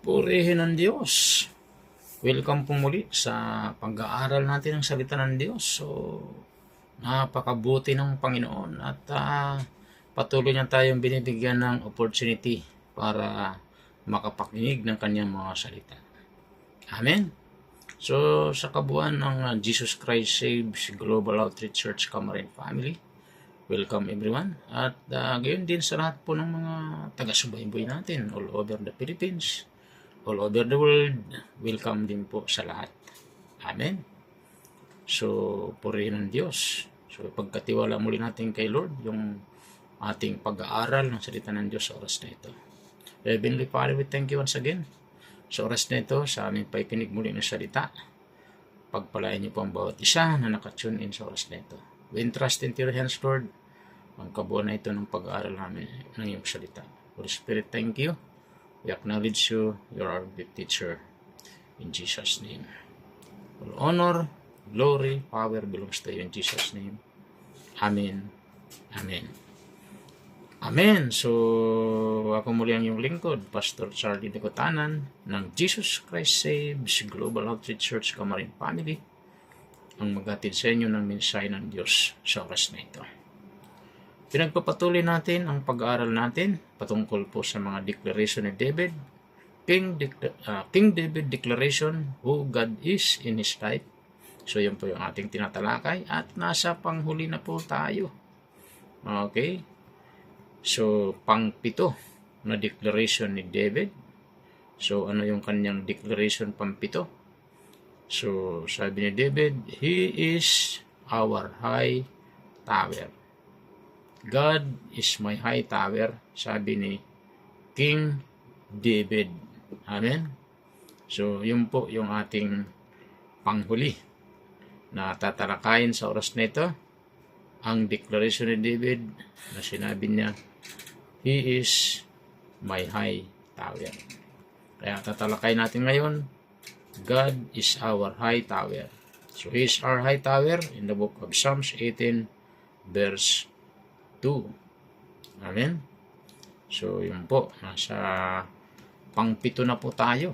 Purihin ng Diyos. Welcome po muli sa pag-aaral natin ng salita ng Diyos. So, napakabuti ng Panginoon at patuloy niya tayong binibigyan ng opportunity para makapakinig ng kanyang mga salita. Amen. So, sa kabuuan ng Jesus Christ Saves Global Outreach Church Camarin Family, welcome everyone. At gayon din sa lahat po ng mga taga-subaybay natin all over the Philippines, all over the world, welcome din po sa lahat. Amen. So, purihin ng Diyos. So, pagkatiwala muli natin kay Lord yung ating pag-aaral ng salita ng Diyos sa oras na ito. Heavenly Father, we thank you once again sa oras na ito, sa aming paikinig muli ng salita. Pagpalain niyo po ang bawat isa na nakatune in sa oras na ito. We entrust into your hands, Lord, ang kabuuan na ito ng pag-aaral namin ng iyong salita. Holy Spirit, thank you. We acknowledge you. You're our good teacher. In Jesus' name. All honor, glory, power belongs to you in Jesus' name. Amen. Amen. Amen. So, ako muli ang iyong lingkod, Pastor Charlie De Cotanan ng Jesus Christ Saves Global Outreach Church Camarin Family, ang maghatid sa inyo ng mensahe ng Diyos sa oras na ito. Pinagpapatuloy natin ang pag-aaral natin patungkol po sa mga declaration ni David, King David Declaration, who God is in his life. So, yun po yung ating tinatalakay at nasa panghuli na po tayo. Okay? So, pang-pito na declaration ni David. So, ano yung kanyang declaration pang-pito? So, sabi ni David, He is our high tower. God is my high tower, sabi ni King David. Amen? So, yun po yung ating panghuli na tatalakayin sa oras na ito. Ang declaration ni David na sinabi niya, He is my high tower. Kaya tatalakayin natin ngayon, God is our high tower. So, He is our high tower in the book of Psalms 18 verse 2. Amen? So, yun po. Nasa pang-pito na po tayo.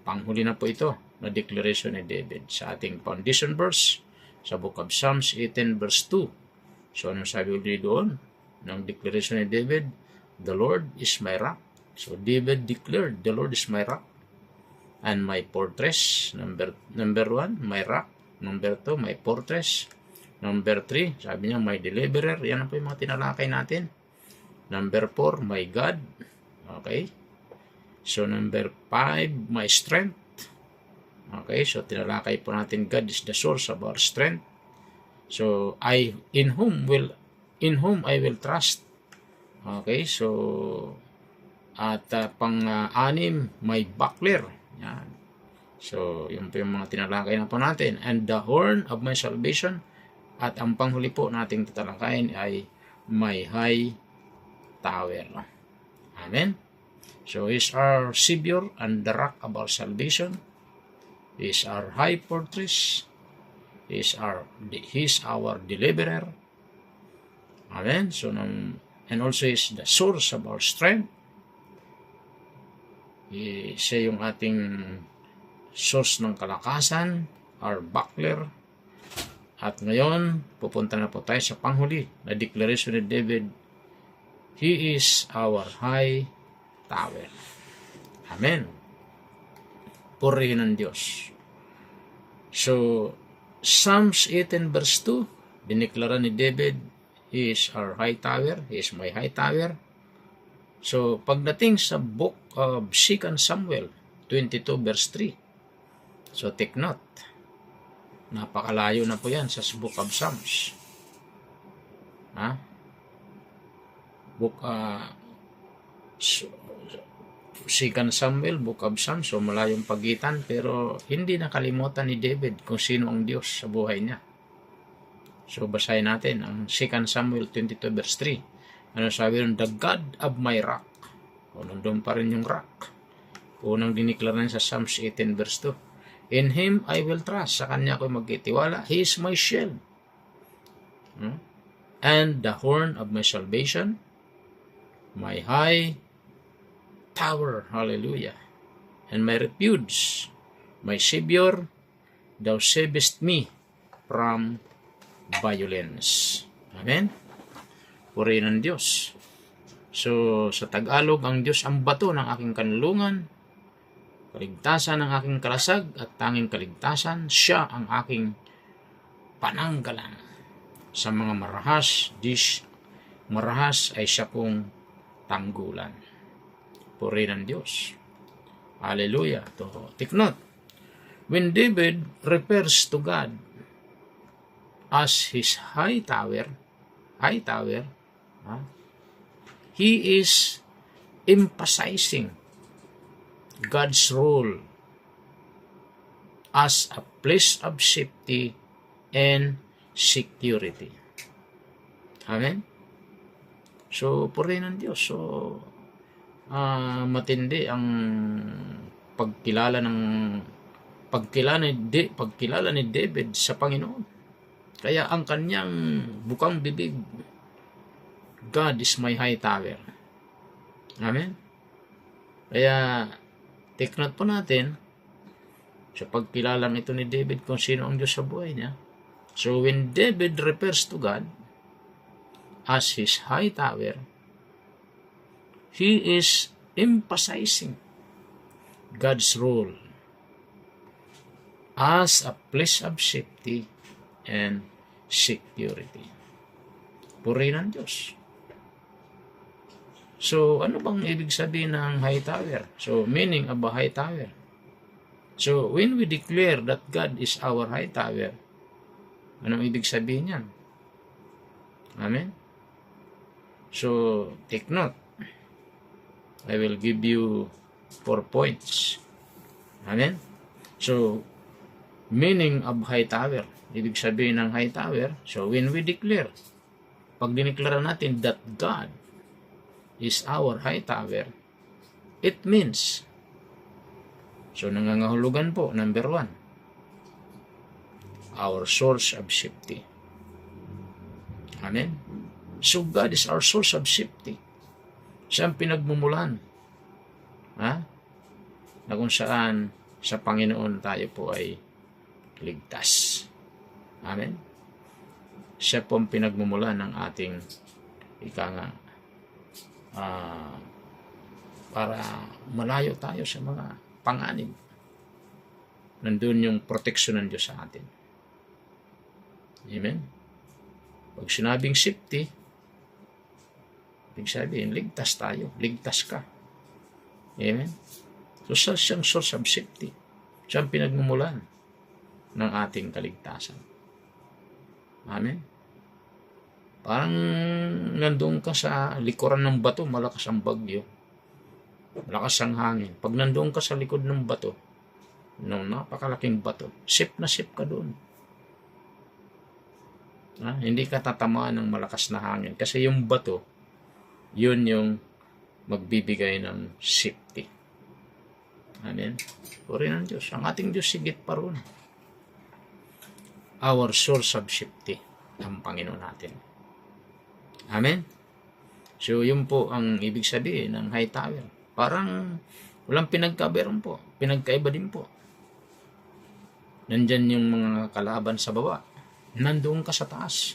Panghuli na po ito na declaration ni David sa ating foundation verse sa book of Psalms 18 verse 2. So, ano sabi ulit doon ng declaration ni David? The Lord is my rock. So, David declared, the Lord is my rock and my fortress. Number 1, my rock. Number 2, my fortress. Number 3, sabi niya, my deliverer. Yan po yung mga tinalakay natin. Number 4, my God. Okay. So, number 5, my strength. Okay. So, tinalakay po natin, God is the source of our strength. So, in whom I will trust. Okay. So, at pang-anim, my buckler. Yan. So, yun po yung mga tinalakay na po natin. And the horn of my salvation. At ang panghuli po nating tatalakayin ay my high tower. Amen? So, He is our Savior and the rock of our salvation. He is our high fortress. He is our deliverer. Amen? So, and also He is the source of our strength. Siya yung ating source ng kalakasan, our buckler. At ngayon, pupunta na po tayo sa panghuli na declaration ni David. He is our high tower. Amen. Purihin ng Diyos. So, Psalms 18 verse 2, diniklara ni David, He is our high tower. He is my high tower. So, pagdating sa book of 2 Samuel 22 verse 3, so take note. Napakalayo na po yan sa book of Psalms. Book 2 Samuel, book of Psalms, so malayong pagitan, pero hindi nakalimutan ni David kung sino ang Diyos sa buhay niya. So basahin natin ang 2 Samuel 22 verse 3. Ano sabi rin? The God of my rock. O nandun pa rin yung rock. Unang diniklara sa Psalms 18 verse 2. In Him I will trust. Sa Kanya ako magtitiwala. He is my shield. And the horn of my salvation, my high tower, hallelujah, and my refuge, my Savior, thou savest me from violence. Amen? Purihin ng Diyos. So, sa Tagalog, ang Diyos ang bato ng aking kanlungan, kaligtasan ng aking kalasag, at tanging kaligtasan, siya ang aking pananggalang. Sa mga marahas ay siya kong tanggulan. Purihin ng Diyos. Hallelujah. Take note. When David refers to God as his high tower, he is emphasizing God's role as a place of safety and security. Amen? So, purihin ng Diyos. So, matindi ang pagkilala ni David sa Panginoon. Kaya ang kanyang bukang bibig, God is my high tower. Amen? Kaya, take note po natin sa pagkilalang ito ni David kung sino ang Diyos sa buhay niya. So, when David refers to God as his high tower, he is emphasizing God's role as a place of safety and security. Purihin ng Diyos. So, ano bang ibig sabihin ng high tower? So, meaning of a high tower. So, when we declare that God is our high tower, anong ibig sabihin yan? Amen? So, take note. I will give you 4 points. Amen? So, meaning of high tower. Ibig sabihin ng high tower, so when we declare, pag dineklara natin that God is our high tower, it means, so nangangahulugan po, number 1, our source of safety. Amen? So God is our source of safety. Siya ang pinagmumulan. Na kung saan sa Panginoon tayo po ay ligtas. Amen? Siya po ang pinagmumulan ng ating para malayo tayo sa mga panganib. Nandun yung proteksyon ng Diyos sa atin. Amen? Pag sinabing safety, ibig sabihin, ligtas tayo. Ligtas ka. Amen? So, siyang source of safety. Siyang pinagmumulan ng ating kaligtasan. Amen? Parang nandoon ka sa likuran ng bato, malakas ang bagyo. Malakas ang hangin. Pag nandoon ka sa likod ng bato, napakalaking bato, safe na safe ka doon. Hindi ka tatamaan ng malakas na hangin. Kasi yung bato, yun yung magbibigay ng safety. Amen? Purihin ng Diyos. Ang ating Diyos sigit pa ron. Our source of safety, ang Panginoon natin. Amen? So, yun po ang ibig sabihin ng high tower. Parang walang pinagkaberon po. Pinagkaiba din po. Nandyan yung mga kalaban sa baba. Nandoon ka sa taas.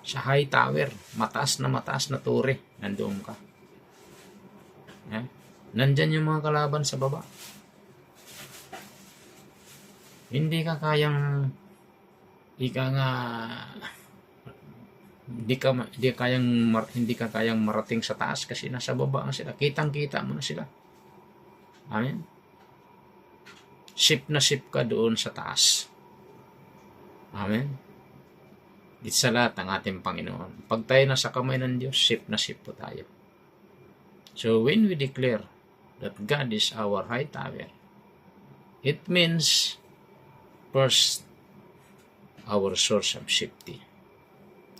Sa high tower. Mataas na tore. Nandoon ka. Nandyan yung mga kalaban sa baba. Hindi ka kayang hindi ka kayang marating sa taas kasi nasa baba na sila. Kitang-kita mo na sila. Amen. Sip na sip ka doon sa taas. Amen. Dito sa lahat ng ating Panginoon. Pag tayo nasa kamay ng Diyos, sip na sip po tayo. So when we declare that God is our high tower, it means first, our source of safety.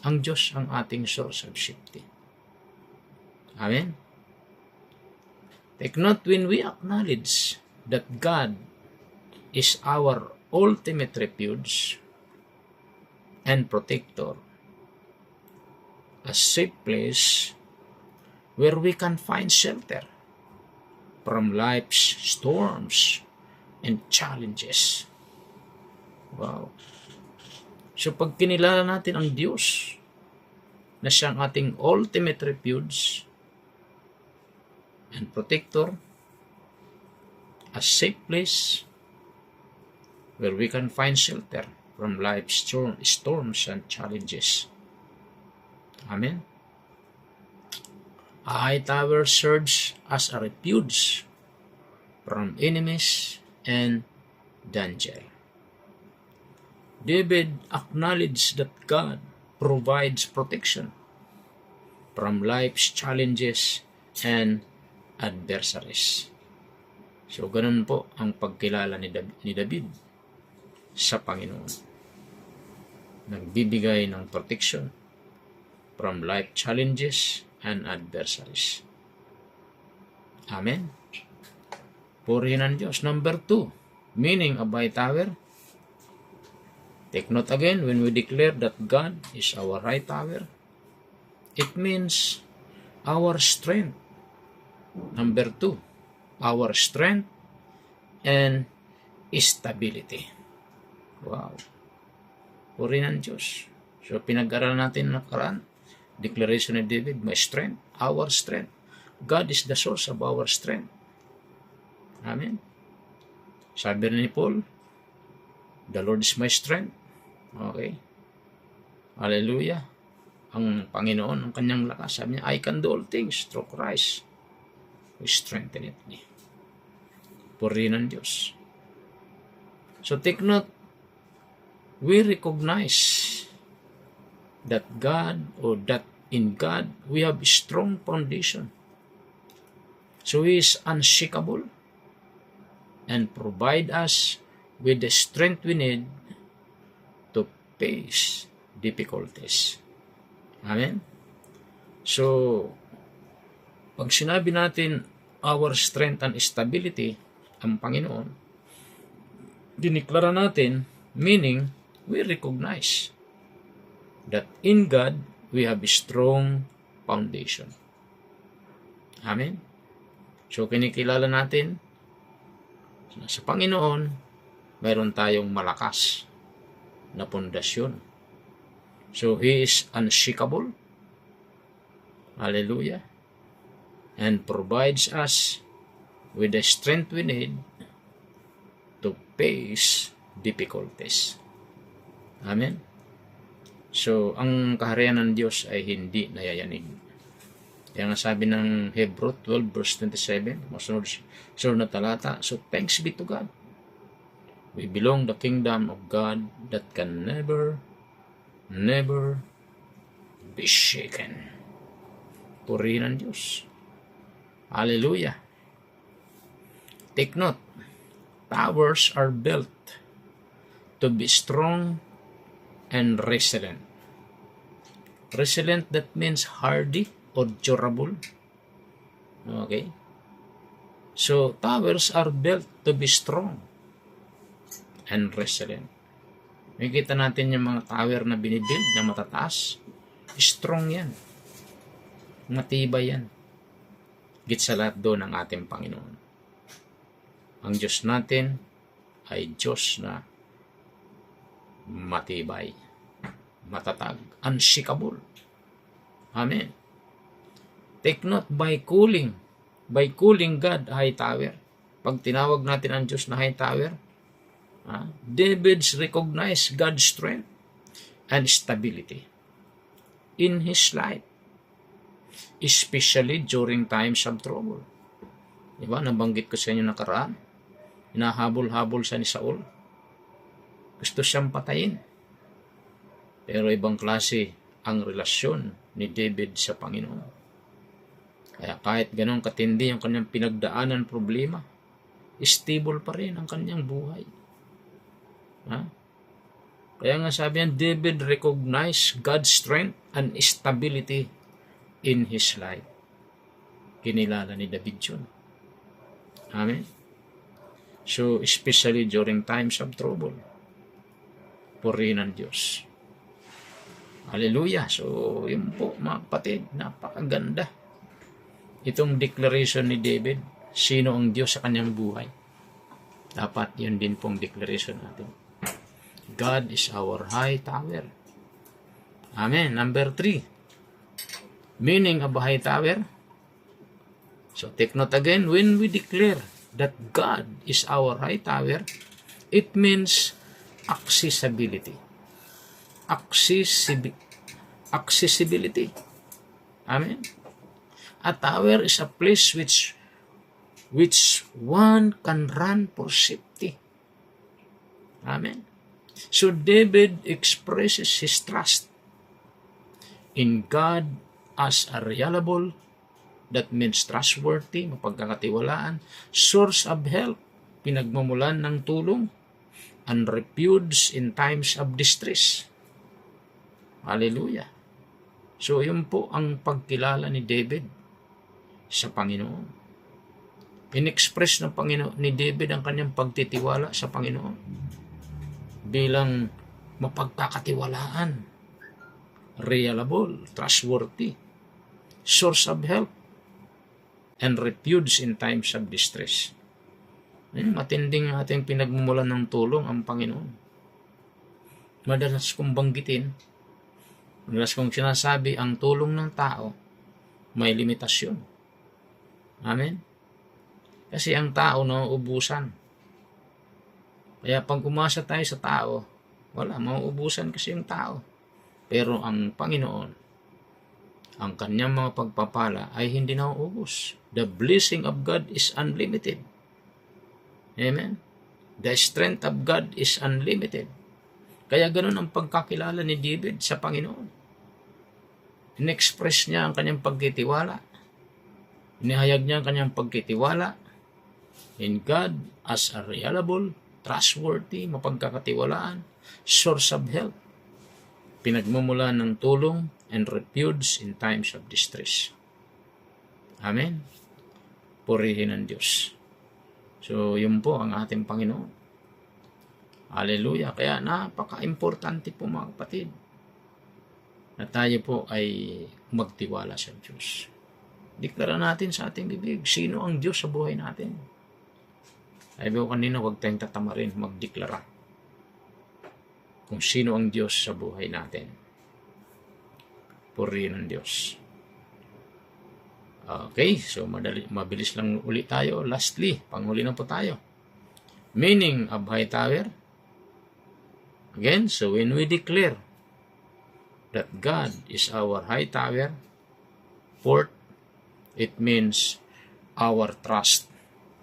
Ang Diyos ang ating source of safety. Amen? Take note, when we acknowledge that God is our ultimate refuge and protector, a safe place where we can find shelter from life's storms and challenges. Wow. So pag kinilala natin ang Diyos na siyang ating ultimate refuge and protector, a safe place where we can find shelter from life's storms and challenges. Amen. A high tower serves as a refuge from enemies and danger. David acknowledged that God provides protection from life's challenges and adversaries. So, ganun po ang pagkilala ni David sa Panginoon. Nagbibigay ng protection from life challenges and adversaries. Amen. Purihin ang Diyos. Number 2, meaning of high tower. Take note again, when we declare that God is our high tower, it means our strength. Number 2, our strength and stability. Wow. Purihin ang Diyos. So, pinag-aralan natin nakaraan, declaration ni David, my strength, our strength. God is the source of our strength. Amen. Sabi ni Paul, the Lord is my strength. Okay. Hallelujah. Ang Panginoon, ang kanyang lakas. Sabi niya, I can do all things through Christ who strengtheneth me. Purihin ang Diyos. So take note, we recognize that God, or that in God, we have a strong foundation. So He is unshakable and provide us with the strength we need to face difficulties. Amen? So, pag sinabi natin our strength and stability, ang Panginoon, diniklara natin, meaning, we recognize that in God, we have a strong foundation. Amen? So, kinikilala natin, sa Panginoon, mayroon tayong malakas na pundasyon. So, He is unshakable. Hallelujah. And provides us with the strength we need to face difficulties. Amen? So, ang kaharian ng Diyos ay hindi nayayanig. Kaya nga sabi ng Hebrew 12 verse 27, masunod na talata, so thanks be to God. We belong the kingdom of God that can never be shaken. Purihin ang Diyos. Hallelujah. Take note, towers are built to be strong and resilient. Resilient, that means hardy or durable. Okay? So, towers are built to be strong and resilient. Makikita natin yung mga tower na binibuild na matataas. Strong yan. Matibay yan. Higit sa lahat doon ang ating Panginoon. Ang Diyos natin ay Diyos na matibay, matatag, unshakable. Amen. Take note, by calling God high tower. Pag tinawag natin ang Diyos na high tower, David's recognized God's strength and stability in his life, especially during times of trouble. Diba? Nabanggit ko sa inyo nakaraan. Hinahabol-habol siya ni Saul. Gusto siyang patayin. Pero ibang klase ang relasyon ni David sa Panginoon. Kaya kahit ganun katindi ang kanyang pinagdaanan problema, stable pa rin ang kanyang buhay. Kaya nga sabi niya, David recognized God's strength and stability in his life. Kinilala ni David yun. Amen? So, especially during times of trouble, purihin ang Diyos. Hallelujah. So, yun po mga kapatid, napakaganda itong declaration ni David, sino ang Diyos sa kanyang buhay. Dapat yun din pong declaration natin. God is our high tower. Amen. Number 3. Meaning of a high tower. So take note again, when we declare that God is our high tower, it means accessibility. Accessibility. Amen. A tower is a place which one can run for safety. Amen. So David expresses his trust in God as a reliable, that means trustworthy, mapagkakatiwalaan, source of help, pinagmumulan ng tulong, and refuge in times of distress. Hallelujah. So yun po ang pagkilala ni David sa Panginoon. In-express ng Panginoon ni David ang kanyang pagtitiwala sa Panginoon bilang mapagkakatiwalaan, reliable, trustworthy, source of help, and refuge in times of distress. Matinding ating pinagmumulan ng tulong ang Panginoon. Madalas kong banggitin, madalas kong sinasabi, ang tulong ng tao may limitasyon. Amen? Kasi ang tao nauubusan. Kaya pag umasa tayo sa tao, wala, mauubusan kasi yung tao. Pero ang Panginoon, ang kanyang mga pagpapala ay hindi nauubos. The blessing of God is unlimited. Amen? The strength of God is unlimited. Kaya ganun ang pagkakilala ni David sa Panginoon. In-express niya ang kanyang pagtitiwala. Inihayag niya ang kanyang pagtitiwala in God as a reliable, trustworthy, mapagkakatiwalaan, source of help, pinagmumulan ng tulong, and refuge in times of distress. Amen? Purihin ang Diyos. So, yun po ang ating Panginoon. Hallelujah. Kaya napaka-importante po mga kapatid na tayo po ay magtiwala sa Diyos. Deklara natin sa ating bibig, sino ang Diyos sa buhay natin? Sabi ko kanina, huwag tayong tatamarin, magdeklara kung sino ang Diyos sa buhay natin. Purihin ang Diyos. Okay, so mabilis lang ulit tayo. Lastly, panghuli na po tayo. Meaning of high tower. Again, so when we declare that God is our high tower, fourth, it means our trust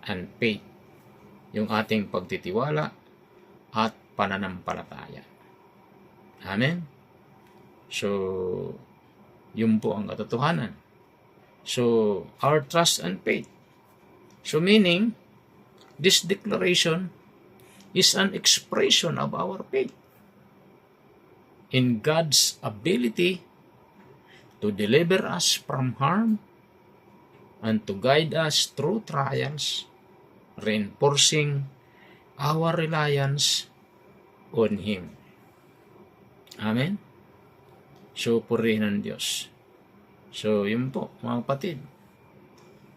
and faith. Yung ating pagtitiwala at pananampalataya. Amen? So, yun po ang katotohanan. So, our trust and faith. So, meaning, this declaration is an expression of our faith in God's ability to deliver us from harm and to guide us through trials, reinforcing our reliance on Him. Amen? So, purihin ng Diyos. So, yun po, mga kapatid.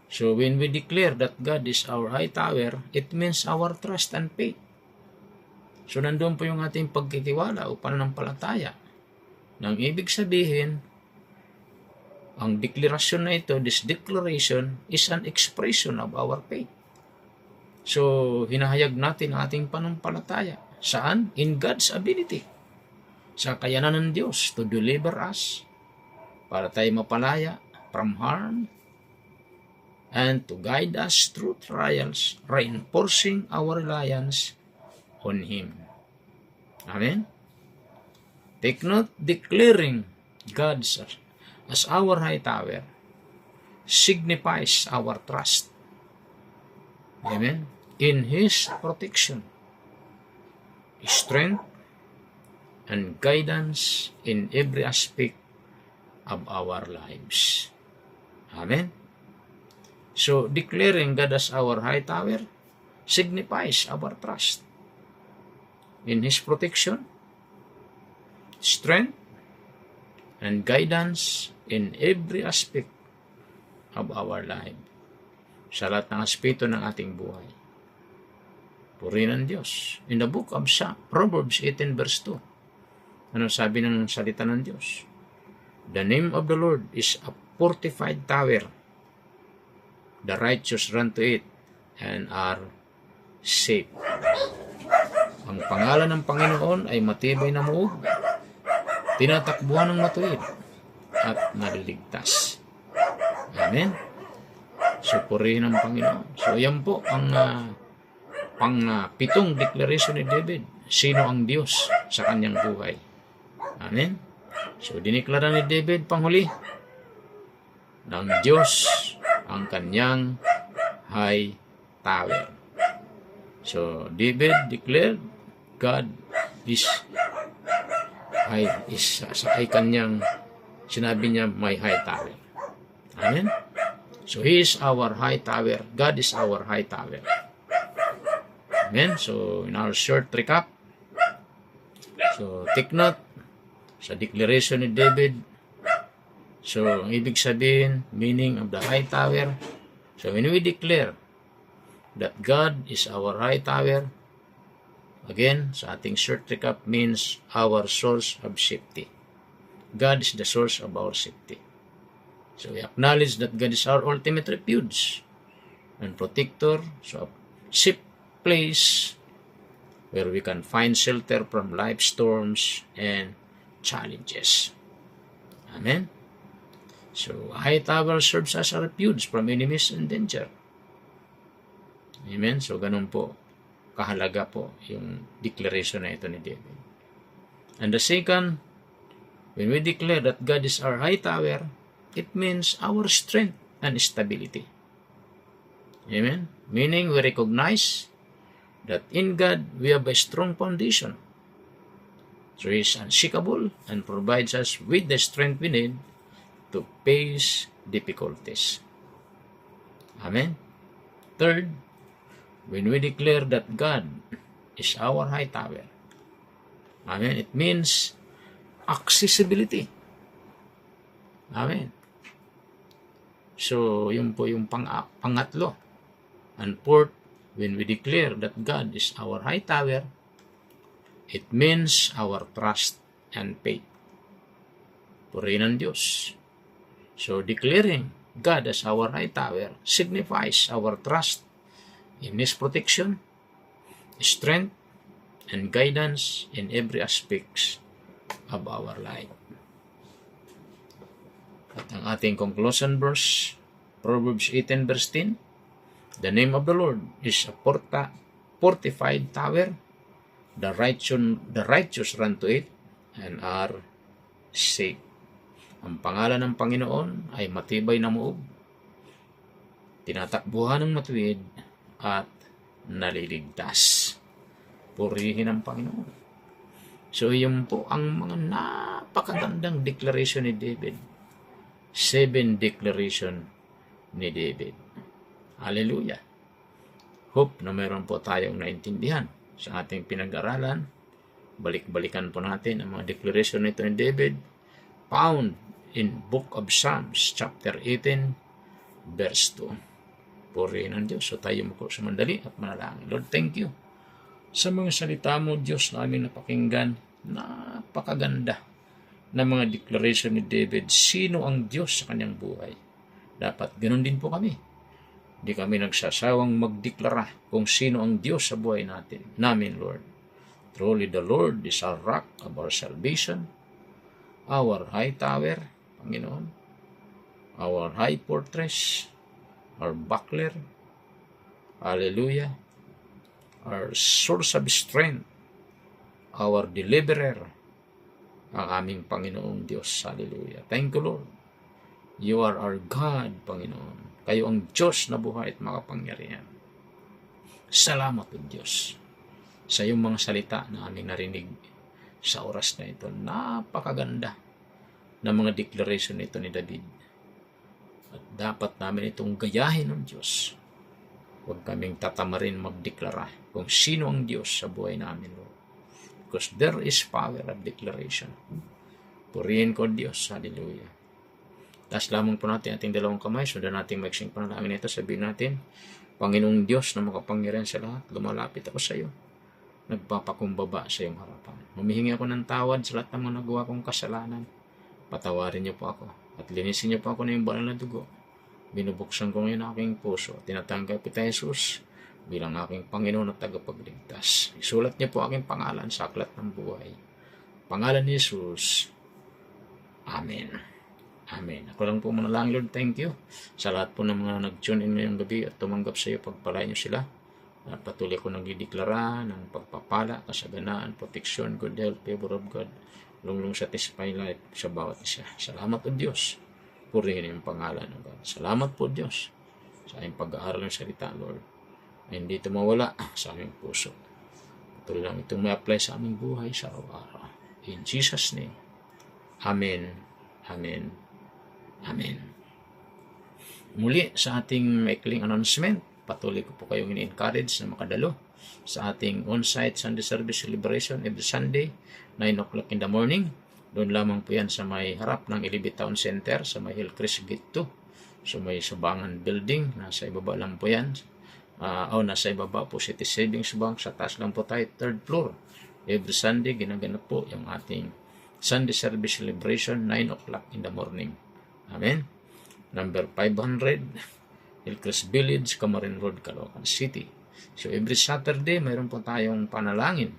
So, when we declare that God is our high tower, it means our trust and faith. So, nandun po yung ating pagkitiwala o pananampalataya. Nang ibig sabihin, ang deklarasyon na ito, this declaration, is an expression of our faith. So, hinahayag natin ang ating pananampalataya. Saan? In God's ability. Sa kayanan ng Diyos to deliver us para tayo mapalaya from harm and to guide us through trials, reinforcing our reliance on Him. Amen? Take note, declaring God as our high tower signifies our trust. Amen? In His protection, strength, and guidance in every aspect of our lives. Amen? So, declaring God as our high tower signifies our trust in His protection, strength, and guidance in every aspect of our life. Sa lahat ng aspeto ng ating buhay. Purihin ang Diyos. In the book of Proverbs 18 verse 2. Ano sabi ng salita ng Diyos? The name of the Lord is a fortified tower. The righteous run to it and are safe. Ang pangalan ng Panginoon ay matibay na muog. Tinatakbuhan ng matuwid at naliligtas. Amen. So, purihin ang Panginoon. So, yan po ang pitong declaration ni David. Sino ang Diyos sa kanyang buhay? Amen. So, diniklara ni David panghuli ng Diyos ang kanyang high tower. So, David declared God is ay kanyang sinabi niya may high tower. Amen. So, He is our high tower. God is our high tower. Amen. So, in our short recap, so, take note sa declaration ni David. So, ang ibig sabihin, meaning of the high tower. So, when we declare that God is our high tower, again, sa ating short recap means our source of safety. God is the source of our safety. So, we acknowledge that God is our ultimate refuge and protector. So, a safe place where we can find shelter from life storms and challenges. Amen. So, a high tower serves as a refuge from enemies and danger. Amen. So, ganun po. Kahalaga po yung declaration na ito ni David. And the second, when we declare that God is our high tower, it means our strength and stability. Amen. Meaning we recognize that in God we have a strong foundation. So He is unshakable and provides us with the strength we need to face difficulties. Amen. Third, when we declare that God is our high tower, amen, it means accessibility. Amen. So, yun po yung pangatlo. And fourth, when we declare that God is our high tower, it means our trust and faith. Purihin ang Diyos. So, declaring God as our high tower signifies our trust in His protection, strength, and guidance in every aspect of our life. At ang ating conclusion verse, Proverbs 18 verse 10, the name of the Lord is a fortified tower. The righteous run to it and are safe. Ang pangalan ng Panginoon ay matibay na muog, tinatakbuhan ng matuwid, at naliligtas. Purihin ang Panginoon. So, yun po ang mga napakagandang declaration ni David. 7 declaration ni David. Hallelujah. Hope na mayroon po tayong naintindihan sa ating pinag-aralan. Balik-balikan po natin ang mga declaration nito ni David found in Book of Psalms chapter 18 verse 2. Purihin ang Diyos. So tayo mo sa mandali at manalangin. Lord, thank you sa mga salita mo, Diyos, na aming napakinggan. Napakaganda na mga declaration ni David. Sino ang Diyos sa kanyang buhay? Dapat ganun din po kami. Hindi kami nagsasawang magdeklara kung sino ang Diyos sa buhay namin, Lord. Truly, the Lord is our rock of our salvation, our high tower, Panginoon, our high fortress, our buckler, hallelujah, our source of strength, our deliverer, ang aming Panginoong Diyos. Hallelujah. Thank you, Lord. You are our God, Panginoon. Kayo ang Diyos na buhay at makapangyarihan. Salamat po, Diyos, sa iyong mga salita na aming narinig sa oras na ito. Napakaganda na mga declaration nito ni David. At dapat namin itong gayahin ng Diyos. Huwag kaming tatamarin magdeklara kung sino ang Diyos sa buhay namin, Lord. Because there is power of declaration. Purihin ko, Diyos. Hallelujah. Taas lamang po natin ating dalawang kamay, sundan natin maiksing panalangin ito, sabihin natin, Panginoong Diyos na makapangyarihan sa lahat, lumalapit ako sa iyo. Nagpapakumbaba sa iyong harapan. Humihingi ako ng tawad sa lahat ng mga nagawa kong kasalanan. Patawarin niyo po ako at linisin niyo po ako ng banal na dugo. Binubuksan ko ngayon ang aking puso at tinatanggap kita, Jesus, bilang aking Panginoon at tagapagligtas. Isulat niyo po aking pangalan sa aklat ng buhay. Pangalan ni Jesus. Amen. Amen. Ako lang po manalangin, Lord, thank you sa lahat po ng mga nag-tune in ngayong gabi at tumanggap sa iyo, pagpalain niyo sila. At patuloy ko nagdideklara ng pagpapala, kasaganaan, protection, good health, favor of God, lunglong satisfied life sa bawat isa. Salamat po Diyos. Purihin yung pangalan ng God. Salamat po Diyos sa aming pag-aaral ng salita, Lord. Ay hindi ito mawala sa aming puso. Patuloy lang itong may apply sa aming buhay sa araw-araw. In Jesus' name. Amen. Amen. Amen. Muli sa ating maikling announcement, patuloy ko po kayong in-encourage na makadalo sa ating on-site Sunday service celebration every Sunday, 9 o'clock in the morning. Doon lamang po yan sa may harap ng Ilibit Town Center, sa may Hillcrest Gate 2. So may Subangan Building, nasa ibaba lang po yan. Nasa ibaba po City Savings Bank, sa taas lang po tayo, 3rd floor. Every Sunday, ginaganap po yung ating Sunday service celebration, 9 o'clock in the morning. Amen. Number 500, Hillcrest Village, Camarin Road, Caloocan City. So every Saturday, mayroon po tayong panalangin.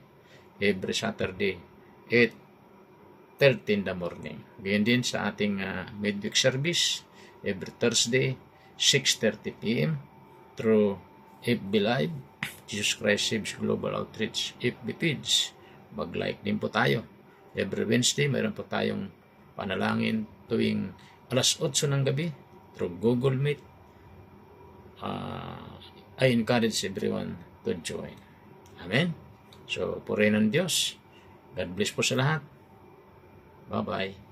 Every Saturday, 8:30 in the morning. Ganyan din sa ating midweek service. Every Thursday, 6:30 p.m. through FB Live, Jesus Christ Saves Global Outreach, FB page. Mag-like din po tayo. Every Wednesday, mayroon po tayong panalangin tuwing alas 8 ng gabi through Google Meet. I encourage everyone to join. Amen. So, purihin ng Diyos. God bless po sa lahat. Bye-bye.